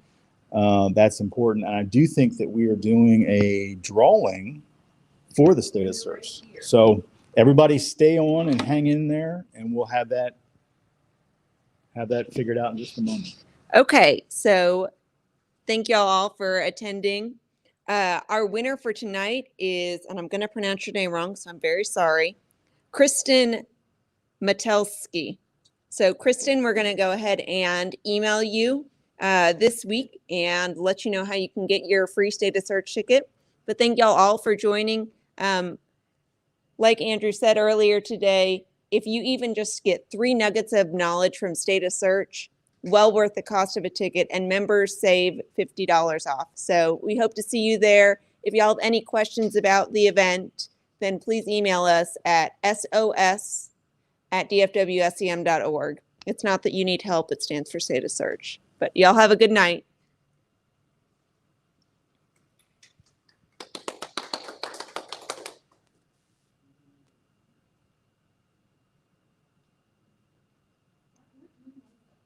That's important. And I do think that we are doing a drawing for the state of search. So everybody stay on and hang in there, and we'll have that figured out in just a moment. Okay, so thank y'all all for attending. Our winner for tonight is, and I'm going to pronounce your name wrong, so I'm very sorry, Kristen Matelski. So Kristen, we're going to go ahead and email you this week and let you know how you can get your free state of search ticket. But thank y'all all for joining. Like Andrew said earlier today, if you even just get 3 nuggets of knowledge from state of search, well worth the cost of a ticket, and members save $50 off. So we hope to see you there. If y'all have any questions about the event, then please email us at sos@dfwsem.org. It's not that you need help, it stands for state of search. But y'all have a good night.